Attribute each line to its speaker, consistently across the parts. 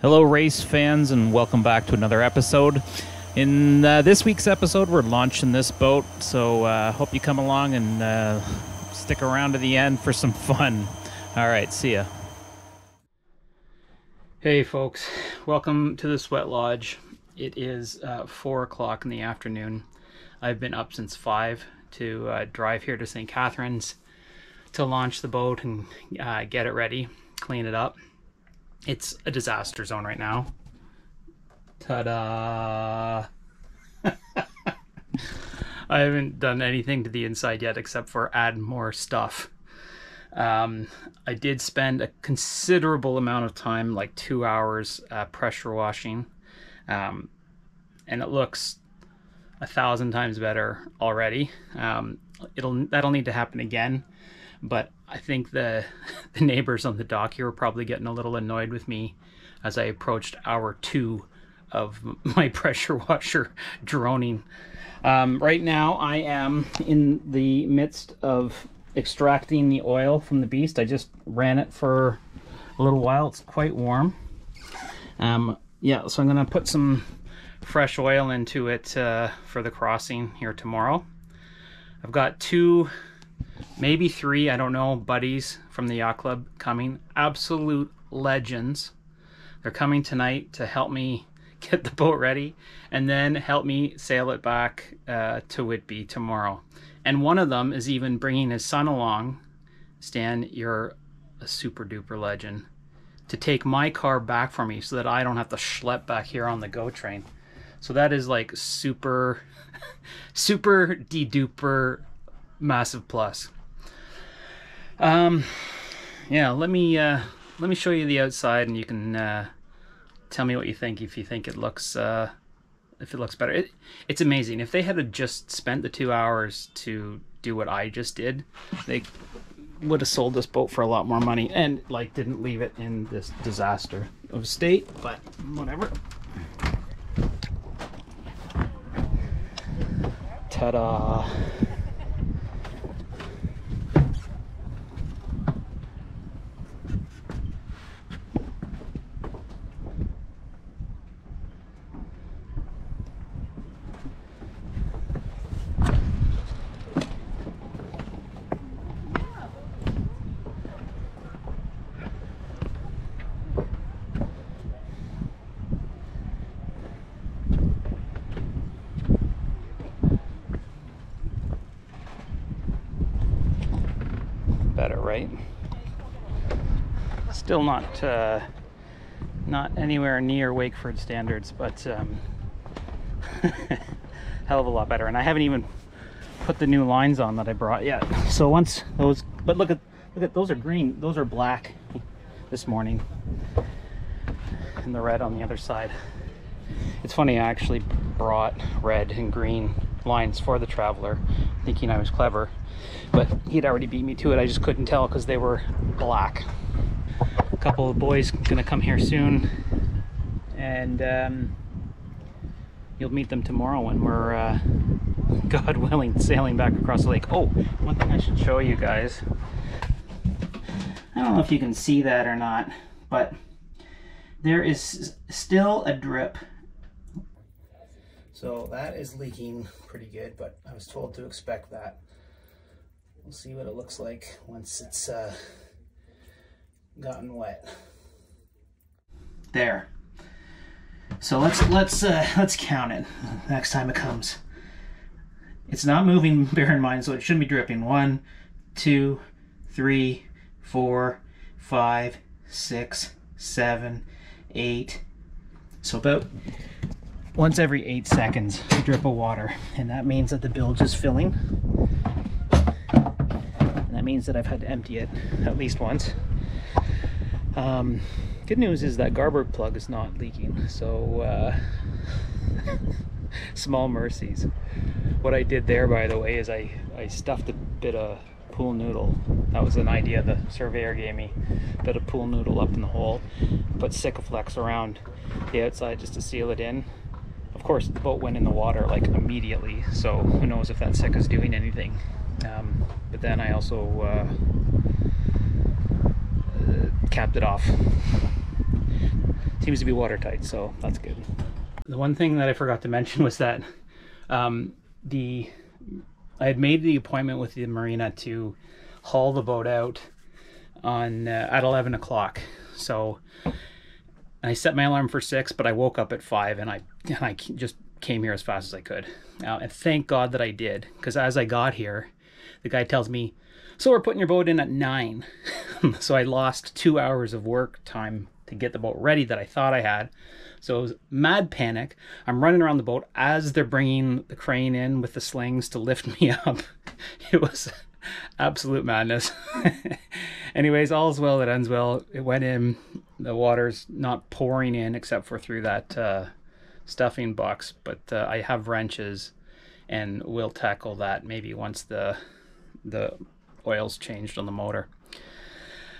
Speaker 1: Hello race fans, and welcome back to another episode. In this week's episode, we're launching this boat, so hope you come along and stick around to the end for some fun. All right, see ya. Hey folks, welcome to the Sweat Lodge. It is 4 o'clock in the afternoon. I've been up since 5 to drive here to St. Catharines to launch the boat and get it ready, clean it up. It's a disaster zone right now. Ta-da! I haven't done anything to the inside yet except for add more stuff. I did spend a considerable amount of time, like 2 hours, pressure washing. And it looks 1,000 times better already. That'll need to happen again. But I think the neighbors on the dock here were probably getting a little annoyed with me as I approached hour 2 of my pressure washer droning. Right now I am in the midst of extracting the oil from the beast. I just ran it for a little while. It's quite warm. Yeah, so I'm going to put some fresh oil into it for the crossing here tomorrow. I've got 2, maybe 3, I don't know, buddies from the yacht club coming. Absolute legends. They're coming tonight to help me get the boat ready and then help me sail it back to Whitby tomorrow. And one of them is even bringing his son along. Stan, you're a super duper legend, to take my car back for me so that I don't have to schlep back here on the GO train. So that is like super super de-duper massive plus. Yeah, let me show you the outside and you can tell me what you think, if you think it looks better. It's amazing. If they had just spent the 2 hours to do what I just did, they would have sold this boat for a lot more money and like didn't leave it in this disaster of state, but whatever. Ta-da! Better, right? Still not anywhere near Wakeford standards, but hell of a lot better. And I haven't even put the new lines on that I brought yet. So once those, but look at those are green, those are black this morning, and the red on the other side. It's funny, I actually brought red and green lines for the Traveler, thinking I was clever, but he'd already beat me to it. I just couldn't tell because they were black. A couple of boys gonna come here soon, and you'll meet them tomorrow when we're God willing sailing back across the lake. Oh, one thing I should show you guys, I don't know if you can see that or not, but there is still a drip. So that is leaking pretty good, but I was told to expect that. We'll see what it looks like once it's gotten wet. There. So let's count it next time it comes. It's not moving, bear in mind, so it shouldn't be dripping. 1, 2, 3, 4, 5, 6, 7, 8. So about once every 8 seconds, a drip of water, and that means that the bilge is filling. And that means that I've had to empty it at least once. Good news is that garboard plug is not leaking, so small mercies. What I did there, by the way, is I stuffed a bit of pool noodle. That was an idea the surveyor gave me. A bit of pool noodle up in the hole, put Sikaflex around the outside just to seal it in. Of course, the boat went in the water like immediately, so who knows if that Sika is doing anything. But then I also capped it off. seems to be watertight, so that's good. The one thing that I forgot to mention was that I had made the appointment with the marina to haul the boat out on at 11 o'clock. So I set my alarm for 6, but I woke up at 5 and I just came here as fast as I could. And thank God that I did, because as I got here, the guy tells me, so we're putting your boat in at 9. So I lost 2 hours of work time to get the boat ready that I thought I had. So it was mad panic. I'm running around the boat as they're bringing the crane in with the slings to lift me up. It was absolute madness. Anyways, all's well that ends well. It went in. The water's not pouring in except for through that stuffing box, but I have wrenches and we'll tackle that maybe once the oil's changed on the motor.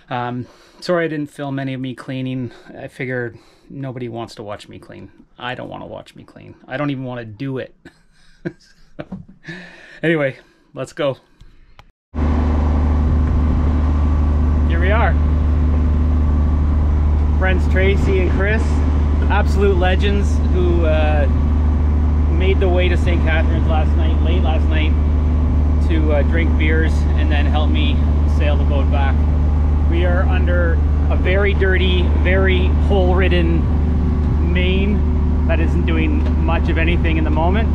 Speaker 1: Sorry I didn't film any of me cleaning. I figured nobody wants to watch me clean. I don't want to watch me clean. I don't even want to do it. Anyway, let's go. Here we are. Friends Tracy and Chris, absolute legends who made the way to St. Catharines late last night to drink beers and then help me sail the boat back. We are under a very dirty, very hole-ridden main that isn't doing much of anything in the moment,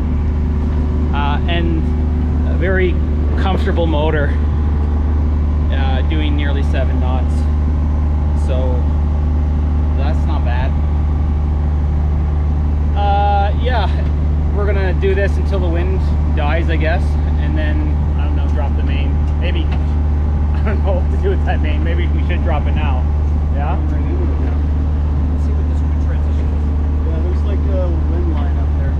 Speaker 1: and a very comfortable motor doing nearly 7 knots. So that's not bad. Yeah, we're gonna do this until the wind dies, I guess, and then, I don't know, drop the main. Maybe, I don't know what to do with that main. Maybe we should drop it now. Yeah?
Speaker 2: Let's see what this wind transition is. Yeah, it looks like a wind line up there.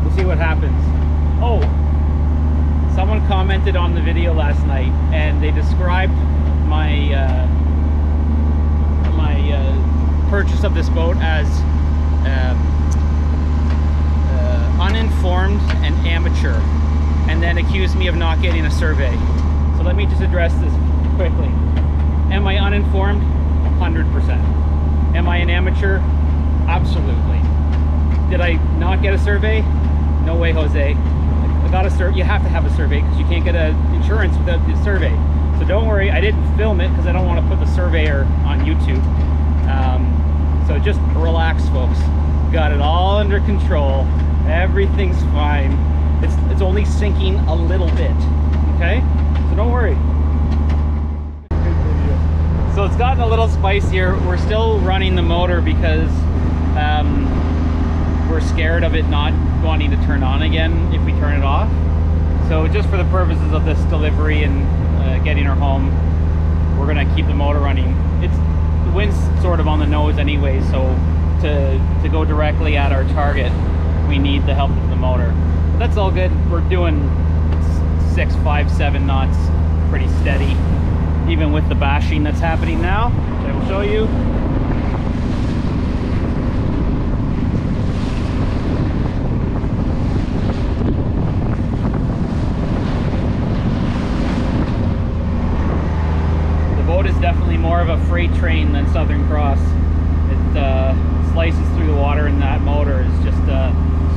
Speaker 1: We'll see what happens. Oh, someone commented on the video last night and they described my purchase of this boat as uninformed and amateur, and then accused me of not getting a survey. So let me just address this quickly. Am I uninformed? 100%. Am I an amateur? Absolutely. Did I not get a survey? No way, Jose. I got a survey. You have to have a survey because you can't get insurance without the survey. So don't worry, I didn't film it because I don't want to put the surveyor on YouTube. So just relax, folks. Got it all under control. Everything's fine. It's only sinking a little bit, okay? So don't worry. So it's gotten a little spicier. We're still running the motor because we're scared of it not wanting to turn on again if we turn it off. So just for the purposes of this delivery and getting her home, we're gonna keep the motor running. The wind's sort of on the nose anyway, so to go directly at our target, we need the help of the motor. But that's all good. We're doing 6, 5, 7 knots pretty steady, even with the bashing that's happening now, which I will show you. Definitely more of a freight train than Southern Cross. It slices through the water, and that motor is just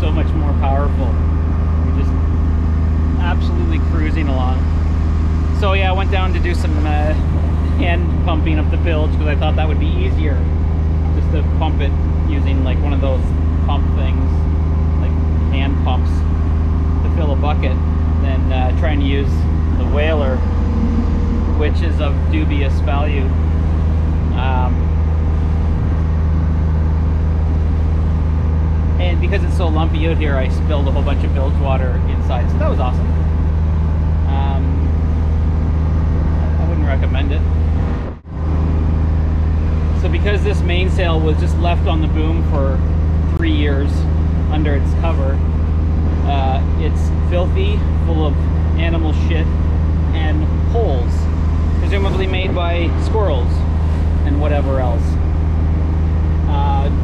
Speaker 1: so much more powerful. We're just absolutely cruising along. So yeah, I went down to do some hand pumping of the bilge because I thought that would be easier, just to pump it using like one of those pump things, like hand pumps, to fill a bucket, than trying to use the whaler, which is of dubious value. And because it's so lumpy out here, I spilled a whole bunch of bilge water inside, so that was awesome. I wouldn't recommend it. So because this mainsail was just left on the boom for 3 years under its cover, it's filthy, full of animal shit and holes, presumably made by squirrels and whatever else.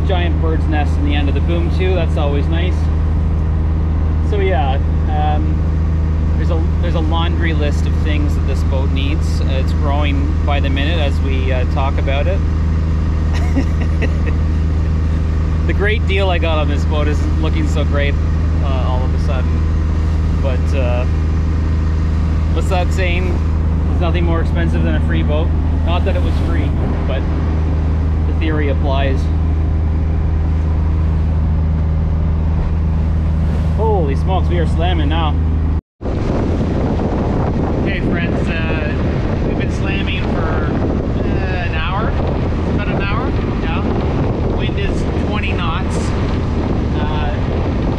Speaker 1: Giant bird's nest in the end of the boom too, that's always nice. So yeah, laundry list of things that this boat needs. It's growing by the minute as we talk about it. The great deal I got on this boat is looking so great all of a sudden. But what's that saying? There's nothing more expensive than a free boat. Not that it was free, but the theory applies. Holy smokes, we are slamming now. Okay friends, we've been slamming for an hour, about an hour, yeah. Wind is 20 knots.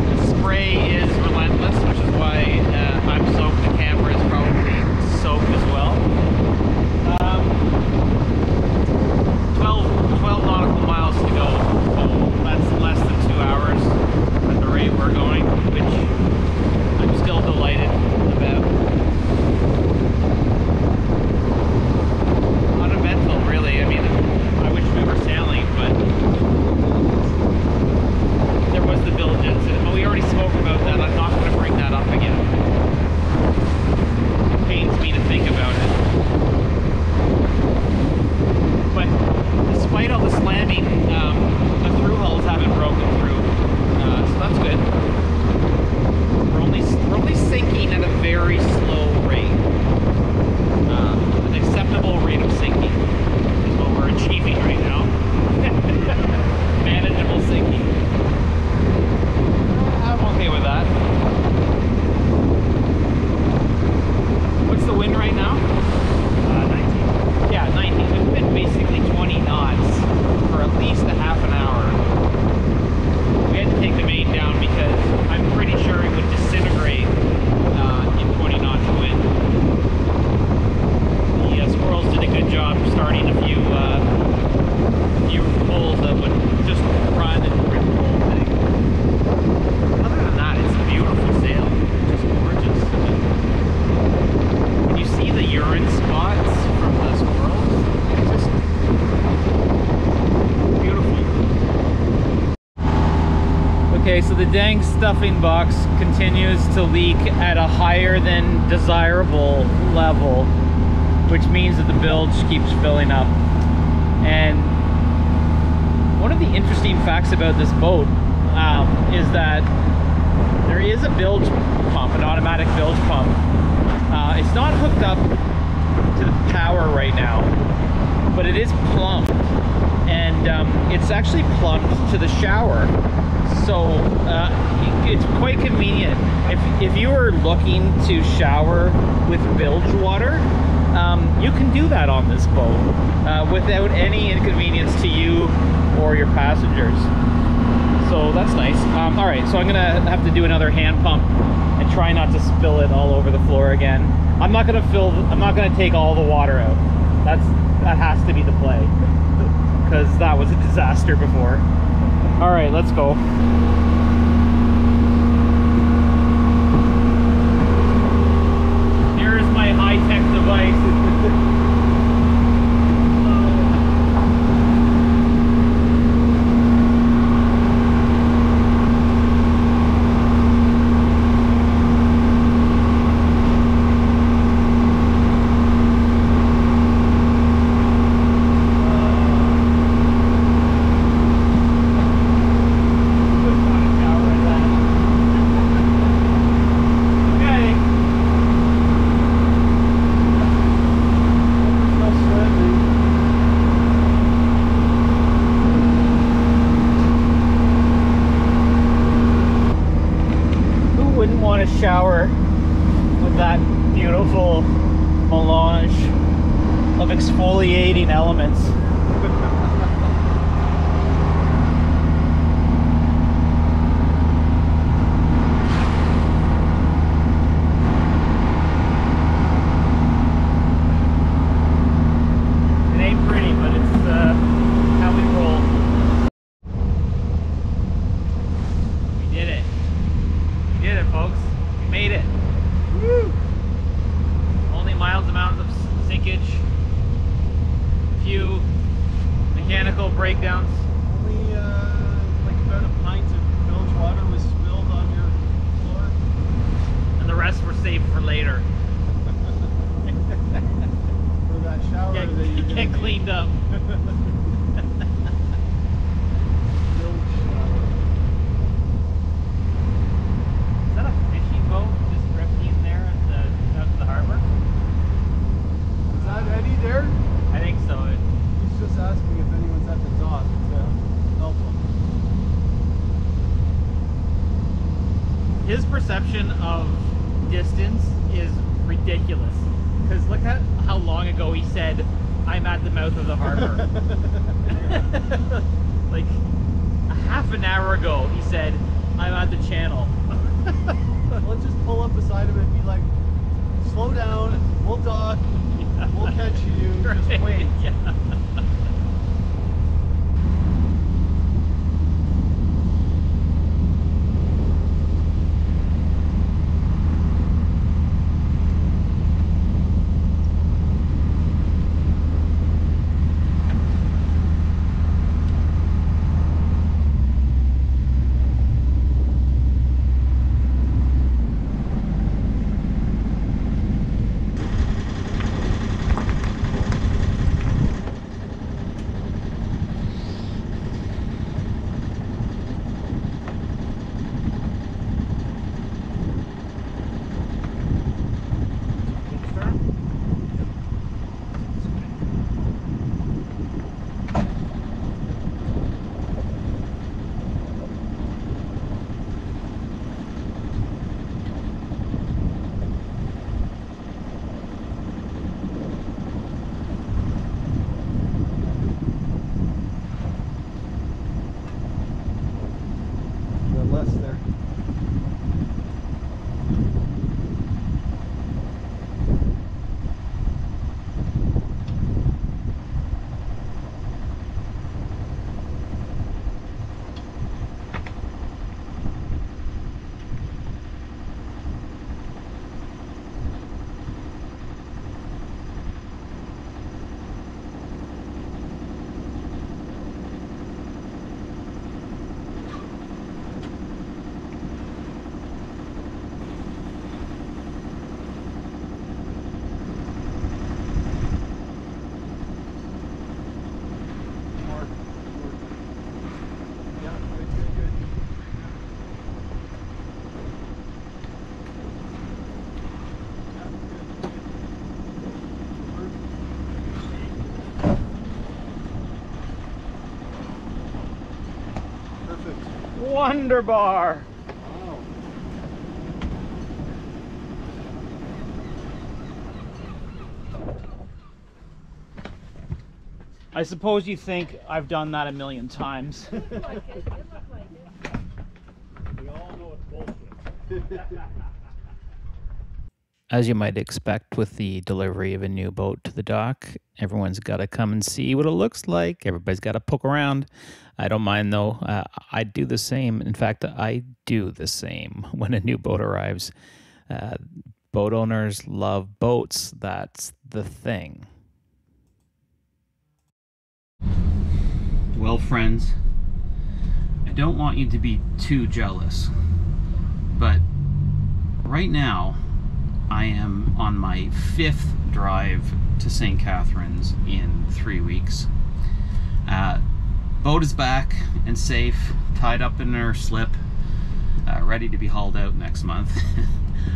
Speaker 1: The spray is relentless, which is why I'm soaked. The camera is probably soaked as well. 12 nautical miles to go, so that's less than 2 hours at the rate we're going, which I'm still delighted about. Uneventful, really. I mean, I wish we were sailing, but there was the bilge incident. But we already spoke about that. I'm not going to bring that up again. It pains me to think about it. But despite all the slamming, the through hulls haven't broken through, so that's good. We're only sinking at a very slow rate. An acceptable rate of sinking is what we're achieving right now. Manageable sinking. I'm okay with that. What's the wind right now? 19. Yeah, 19. We've been basically 20 knots for at least a half an hour. We had to take the main down because I'm pretty sure it would disintegrate in 20 knots of wind. The squirrels did a good job starting a few poles that would just run and rip the whole thing. Other than that, it's a beautiful sail. It's just gorgeous. When you see the urine spots from the squirrels, it's just beautiful. Okay, so the dang stuffing box continues to leak at a higher than desirable level, which means that the bilge keeps filling up. And one of the interesting facts about this boat is that there is a bilge pump, an automatic bilge pump. It's not hooked up to the power right now, but it is plumbed, and it's actually plumbed to the shower. So it's quite convenient. If you are looking to shower with bilge water, you can do that on this boat without any inconvenience to you or your passengers. So that's nice. All right, so I'm gonna have to do another hand pump and try not to spill it all over the floor again. I'm not gonna take all the water out. That has to be the play, because that was a disaster before. All right, let's go. Here's my high-tech device. Shower with that beautiful melange of exfoliating elements. It ain't pretty, but it's how we roll. We did it. We did it, folks. Made it. Woo! Only mild amounts of sinkage, a few mechanical breakdowns.
Speaker 2: Only like about a pint of bilge water was spilled on your floor.
Speaker 1: And the rest were saved for later.
Speaker 2: shower that you're gonna
Speaker 3: get
Speaker 2: need.
Speaker 3: cleaned up.
Speaker 2: Build shower.
Speaker 3: Is that a fishing boat just drifting there at the out to the harbor?
Speaker 2: Is that Eddie there?
Speaker 3: I think so.
Speaker 2: He's just asking if anyone's at the dock to help him.
Speaker 3: His perception of distance is ridiculous. Because look at how long ago he said, "I'm at the mouth of the harbor." Like a half an hour ago, he said, "I'm at the channel."
Speaker 2: Let's just pull up beside him and be like, slow down, we'll dock,
Speaker 3: Yeah.
Speaker 2: we'll catch you, just
Speaker 3: Right,
Speaker 2: wait.
Speaker 3: Yeah.
Speaker 2: Got less there. More. Yeah, good, good, good. Yeah, good. Perfect.
Speaker 3: Wonderbar.
Speaker 2: Wow.
Speaker 3: I suppose you think I've done that a million times.
Speaker 2: We all know it's bullshit.
Speaker 1: As you might expect with the delivery of a new boat to the dock, everyone's got to come and see what it looks like. Everybody's got to poke around. I don't mind though. I do the same. In fact, I do the same when a new boat arrives. Boat owners love boats. That's the thing. Well, friends, I don't want you to be too jealous, but right now I am on my 5th drive to St. Catharines in 3 weeks. Boat is back and safe, tied up in her slip, ready to be hauled out next month.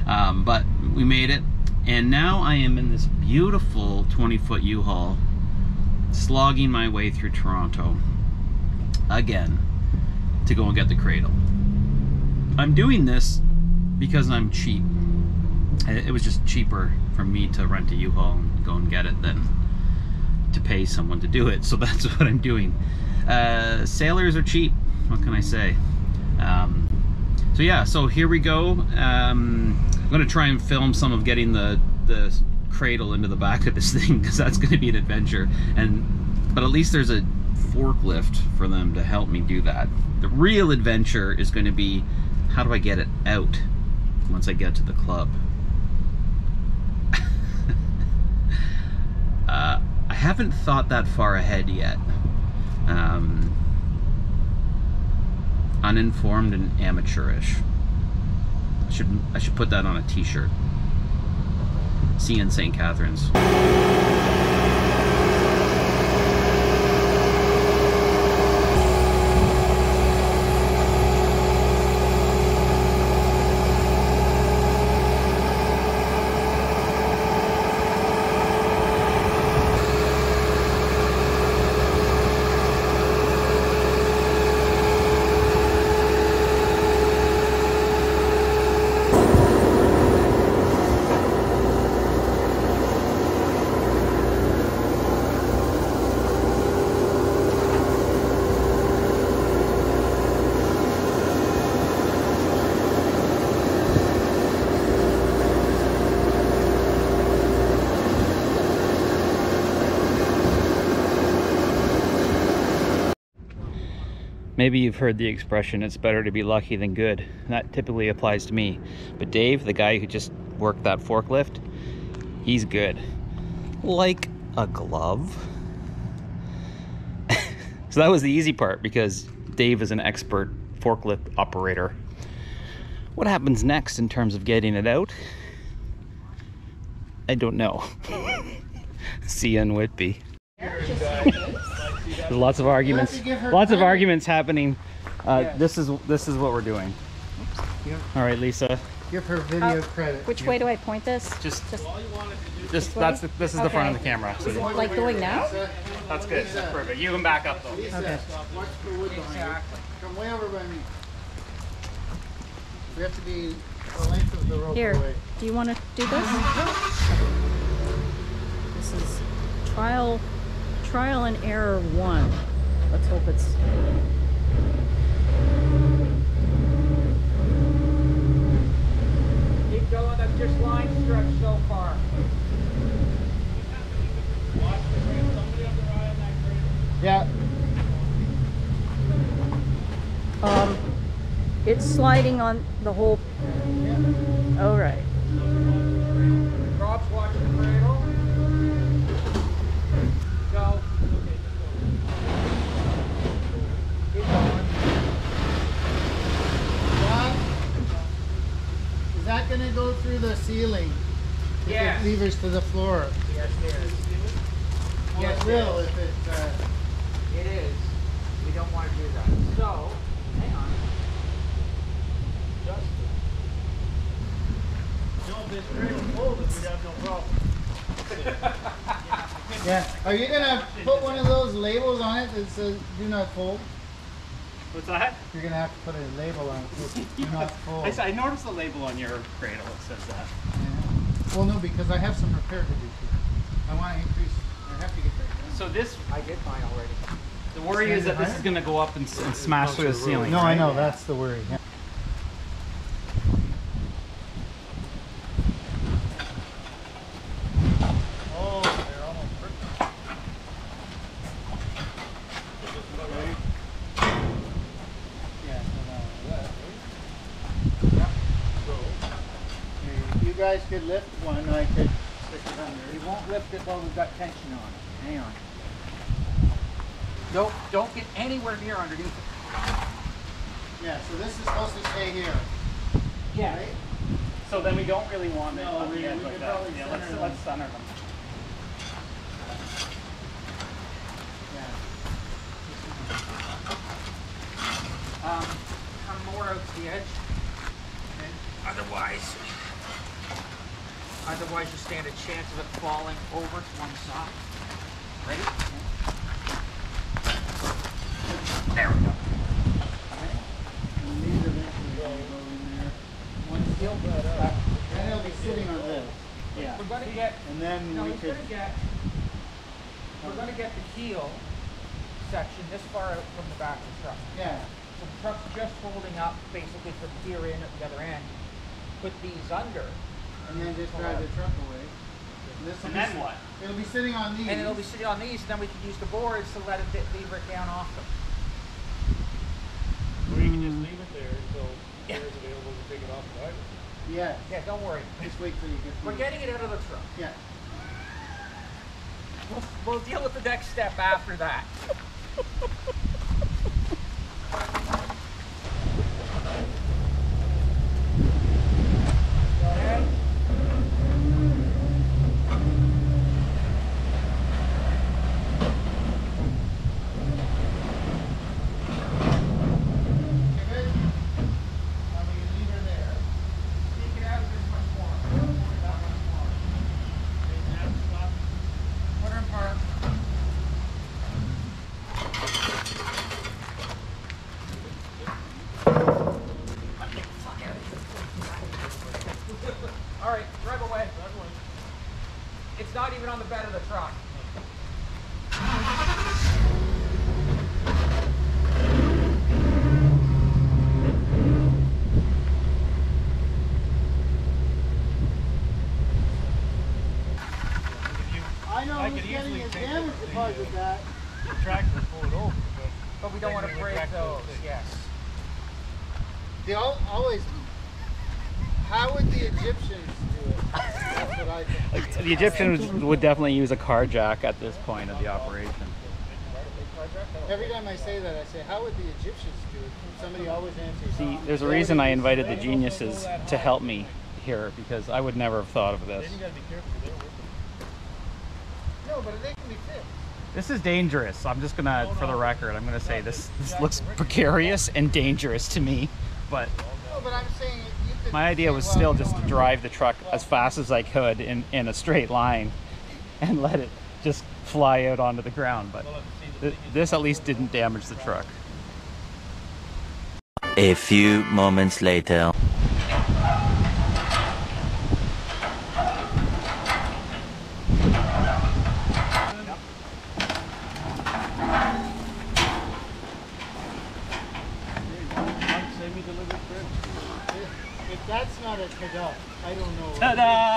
Speaker 1: But we made it, and now I am in this beautiful 20-foot U-Haul, slogging my way through Toronto again to go and get the cradle. I'm doing this because I'm cheap. It was just cheaper for me to rent a U-Haul and go and get it than to pay someone to do it, so that's what I'm doing. Sailors are cheap, what can I say? So yeah, so here we go. I'm gonna try and film some of getting the cradle into the back of this thing, because that's gonna be an adventure. But at least there's a forklift for them to help me do that. The real adventure is going to be, how do I get it out once I get to the club? I haven't thought that far ahead yet. Uninformed and amateurish. I should put that on a t-shirt. See you in St. Catharines. Maybe you've heard the expression, it's better to be lucky than good. That typically applies to me. But Dave, the guy who just worked that forklift, he's good. Like a glove. So that was the easy part because Dave is an expert forklift operator. What happens next in terms of getting it out? I don't know. See you in Whitby. There's lots of arguments. Lots of arguments happening. This is what we're doing. All right, Lisa.
Speaker 2: Give her video credit.
Speaker 4: Which way do I point this?
Speaker 1: This is
Speaker 4: way?
Speaker 1: the front of the camera. So
Speaker 4: Like going now?
Speaker 1: that's good. That's perfect. You can back up though.
Speaker 2: Okay. Watch the wood behind you. Come way over by me. We have to be the length of the rope
Speaker 4: Here,
Speaker 2: away.
Speaker 4: do you want to do this? This is trial and error 1. Let's hope it's...
Speaker 3: Keep going, that's just line stretch so far.
Speaker 2: Yeah.
Speaker 4: It's sliding on the whole... All right.
Speaker 3: Rob's watching the cradle. Go. Keep going.
Speaker 2: Is that going to go through the ceiling? If
Speaker 3: Yes.
Speaker 2: it levers to the floor.
Speaker 3: Yes, it is.
Speaker 2: Well,
Speaker 3: Yes,
Speaker 2: it will if it...
Speaker 3: It is. We don't want to do that. So, hang on.
Speaker 2: No, this cradle folded, we'd have no problem. Yeah. Are you going to put one of those labels on it that says do not fold?
Speaker 1: What's that?
Speaker 2: You're going to have to put a label on it. Do not fold.
Speaker 1: I noticed the label on your cradle. It says that.
Speaker 2: Yeah. Well, no, because I have some repair to do too. I want to increase. I have to get that done.
Speaker 1: So this,
Speaker 3: I did mine already.
Speaker 1: the worry is that this is going to go up and smash through the ceiling.
Speaker 2: No,
Speaker 1: right?
Speaker 2: I know. That's the worry. Yeah. Oh, they're almost perfect. Yeah, you guys could lift one, I could stick it under.
Speaker 3: We won't lift it while we've got tension on it. Hang on. Don't get anywhere near underneath it.
Speaker 2: Yeah, so this is supposed to stay here.
Speaker 3: Yeah.
Speaker 2: Right?
Speaker 1: So then we don't really want it
Speaker 2: No,
Speaker 1: on
Speaker 2: we-
Speaker 1: the edge
Speaker 2: we
Speaker 1: like
Speaker 2: could
Speaker 1: that.
Speaker 2: probably
Speaker 1: Yeah,
Speaker 2: center them.
Speaker 1: let's center them.
Speaker 2: Yeah.
Speaker 3: Come more out to the edge. Otherwise you stand a chance of it falling over to one side. Ready? There we go.
Speaker 2: And these eventually will go in there. Once
Speaker 3: Still good up.
Speaker 2: then it'll be sitting on this.
Speaker 1: Yeah.
Speaker 3: We're gonna get
Speaker 2: And then
Speaker 3: no,
Speaker 2: we
Speaker 3: we're
Speaker 2: could.
Speaker 3: gonna get the heel section this far out from the back of the truck.
Speaker 2: Yeah.
Speaker 3: So the truck's just holding up basically from here in at the other end. Put these under.
Speaker 2: And then just drive the truck away. This will
Speaker 1: And
Speaker 2: be
Speaker 1: then
Speaker 2: s-
Speaker 1: what?
Speaker 2: It'll be sitting on these.
Speaker 3: And it'll be sitting on these, and then we can use the boards to let it lever it down off them.
Speaker 5: Or you can just leave it there until it's available to take it off the driver.
Speaker 2: Yes.
Speaker 3: Yeah, don't worry.
Speaker 2: Just wait till you get
Speaker 3: We're
Speaker 2: through.
Speaker 3: getting it out of the truck.
Speaker 2: Yeah.
Speaker 3: We'll deal with the next step after that. Okay.
Speaker 2: Good. Now we can leave her there.
Speaker 3: Take it out this much more. That much more. Put her in park. All right, drive away. It's not even on the bed of the truck.
Speaker 2: I know
Speaker 5: I
Speaker 2: who's
Speaker 5: could
Speaker 2: getting
Speaker 5: easily
Speaker 2: his
Speaker 5: take
Speaker 2: damage
Speaker 5: the,
Speaker 2: because of that.
Speaker 5: The tractor pull it over, but
Speaker 2: But we don't want to break those.
Speaker 5: Yes.
Speaker 2: They always. How would the Egyptians do it? That's what I think.
Speaker 1: The Egyptians would definitely use a car jack at this point of the operation.
Speaker 2: Every time I say that, I say, how would the Egyptians do it? Somebody always answers.
Speaker 1: See, there's a reason I invited the geniuses to help me here, because I would never have thought of this.
Speaker 5: Then you gotta be careful. They're working.
Speaker 2: No, but they can be fixed.
Speaker 1: This is dangerous. I'm just gonna, for the record, I'm gonna say this looks precarious and dangerous to me. But
Speaker 2: No, but I'm saying you could.
Speaker 1: my idea was
Speaker 2: say,
Speaker 1: still
Speaker 2: well,
Speaker 1: just to drive the truck as fast as I could in a straight line and let it just fly out onto the ground. But this at least didn't damage the truck.
Speaker 6: A few moments later.
Speaker 2: If that's not a cadeau, I don't know.
Speaker 1: Ta-da!